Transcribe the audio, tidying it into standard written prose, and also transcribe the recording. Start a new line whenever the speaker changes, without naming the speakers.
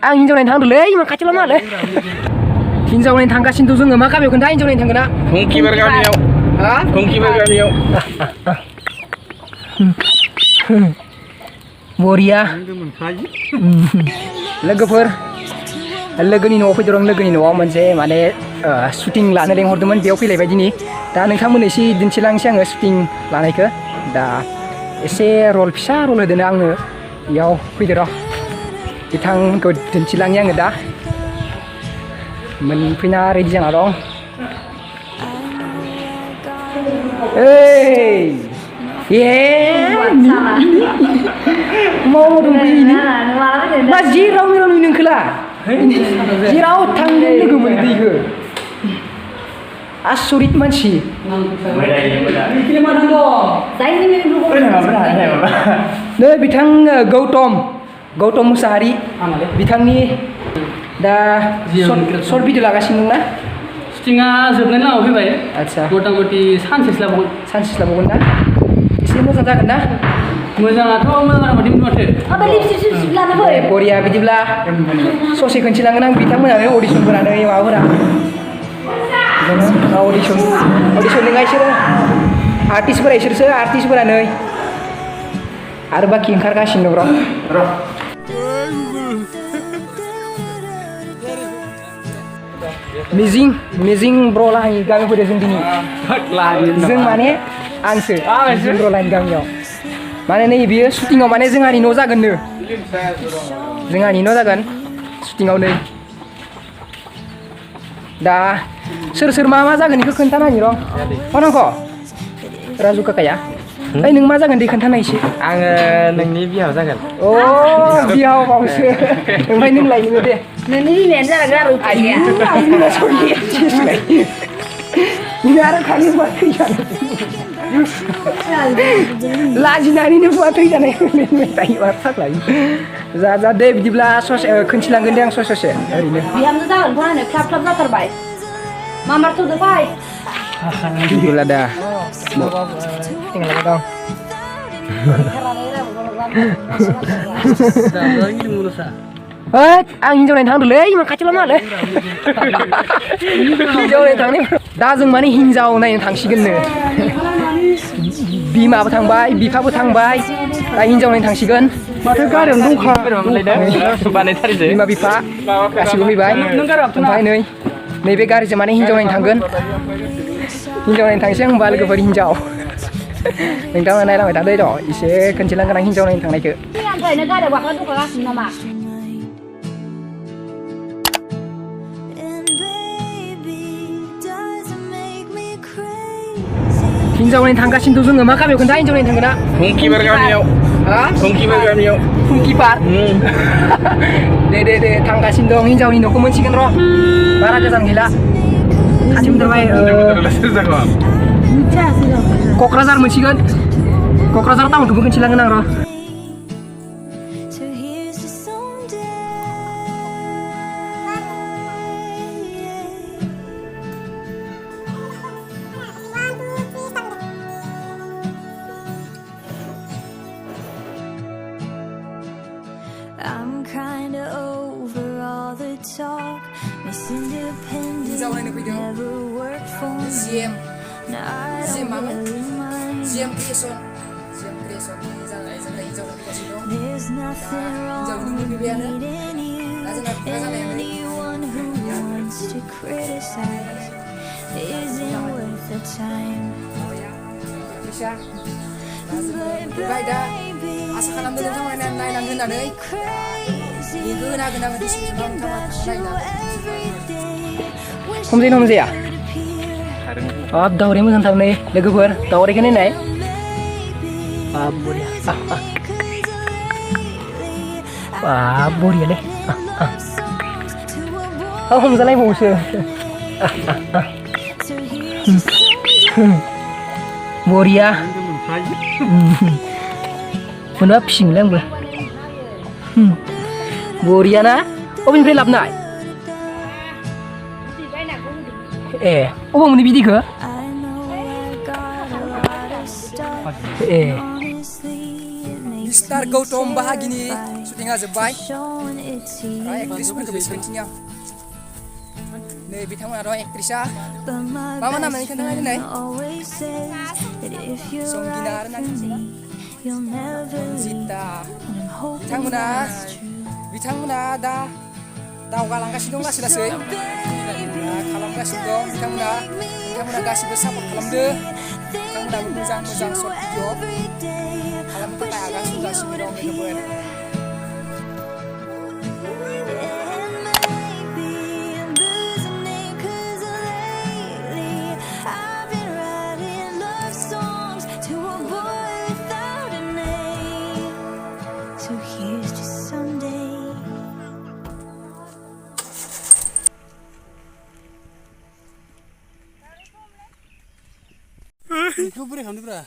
आं हिनजाव नायनो थांदोंलै मा खाथियाव लामालै हिनजाव नायनो थांगासिनो दं जोङो मा गामियाव खोन्था हिनजाव नायनो थांगोन ना
फंखिबार गामियाव फंखिबार गामियाव
बरिया लोगोफोर लोगोनि न'आव फैदों लोगोनि न'आव मोनसे माने शुटिं लानो लेंहरदोंमोन बेयाव फैलायबाय दिनै दा नोंथांमोननो एसे दिन्थिलांसै आङो शुटिं लानायखौ दा एसे रल फिसा रल होदों आंनो बेयाव फैदो र' बिथांखौ दिन्थिलाङि आङो दा मोनफैना रेडि जाना दं मा जेराव मेराव नुयो नोंखोला जेराव थांदों लोगो मोनो दैखो आसरित मानसि नै बिथां गौतम मुसाहारि बिथांनि दा सर्ट भिडिअ लागासिनो दंना
शुटिंआ जोबनायनि लामायाव फैबाय
आदसा
मथा मथि सानसेसो लाबावगोन
ना एसे मोजां जागोन ना
मोजाङाथ' मोजां जागोन माथो
बरिया बिदिब्ला ससे खिन्थिलांगोन आं बिथांमोनानो अडिसनफोरा नै माबाफोरा अडिसन नङा इसोरो आर्टिस्टफोरा नै आरो बाखि ओंखारगासिनो दं र' मिजिं ब्र'लानि गामियाव फैदों जों दिनै जों माने आंसो ब्र'लानि गामियाव माने नै बियो शुटिंआव माने जोंहानि न' जागोननो शुटिंआव नै दा सोर मा जागोन बेखौ खोन्थानायनि र' नंख' राजु काकाया ओइ नों मा जागोन दे खोन्थानाय एसे
आङो नोंनि बिहाव जागोन
अ बिहाव बावसो ओमफ्राय नोंलाय नोङो दे
नोंनि बिमायानो जागोन आरो
आरो खालि बुवा थैजानाय लाजिनानैनो बुवा थैजानाय फाग्ला जा दे बिदिब्ला ससे खोन्थिलांगोन दे आं ससे ओरैनो
बिहामजो जागोन फरायनो ख्लाब जाथारबाय मा मारथ'दो फै
बिदिब्ला दा आं हिनजाव नायनो थांदोंलै मा खाथियाव लामालै हिनजाव नायनो थांनाय दा जों माने हिनजाव नायनो थांसिगोननो बिमाबो थांबाय बिफाबो थांबाय दा हिनजाव नायनो थांसिगोन माथो गारियावनो दंखा बिमा बिफा गासिबो फैबाय ओमफ्राय नैबे गारिजों माने हिनजाव नायनो थांगोन हिनजाव नायनो थांसै आं होनबा लोगोफोर हिनजाव नोंथाङा नायलांबाय थादो र' एसे खोन्थिलांगोन आं हिनजाव नायनो थांनायखौ
सिगांनिफ्रायनो गारियाव गाखोना दंखागासिनो नामा
हिनजाव नायनो थांगासिनो दं जोङो मा गामियाव खोन्था हिनजाव नायनो थांगोन ना
फंखिबार गामियाव
फुंखिपार दे थांगासिनो दं हिनजावनि न'खौ मोनसिगोन र' बारा गोजान गैला खाथि मोनथारबाय क'क्राझार मोनसिगोन क'क्राझार टाउनखौबो खोन्थिलांगोन आं र'
I'm kinda over all the talk. Miss Independent never worked for me. Now I don't really mind. There's nothing wrong with meeting you. Anyone who wants to criticize isn't worth the time.
आसा खालामदों नोंथांमोना नायनांगोन होननानै हमजाया हाब दावराया मोजांथार नै लोगोफोर दावरायखौ नायनाय बरियालै हमजालायबावोसो बरिया मोनबा फिसिगोनलै आंबो बरिया ना अबेनिफ्राय लाबोनाय ए अबाव मोनो बिदिखौ ए Star Gautam bahagini syutinga जोब्बाय
showing its teeth.
एक्ट्रिसफोरखौ बेसेबांखिनि आं नै बिथांमोनाथ' एक्ट्रिसा
But my
Mama namanya
best
kan tadi,
friend
Nay?
always says that if you're
Songgina
right
ada
for
nanti.
me, you'll never leave.
Sita
And I'm hoping
Bitangguna.
that's true.
biथांमोना दा दावगालांगासिनो दं लासै लासै खालामगासिनो दं बिथांमोना गासिबो सापर्ट खालामदो बिथांमोनाबो मोजां मोजां सर्ट भिडिअ खालामनो थाखाय आगान सुरगासिनो दं लोगोफोर
Itu boleh kan, bro?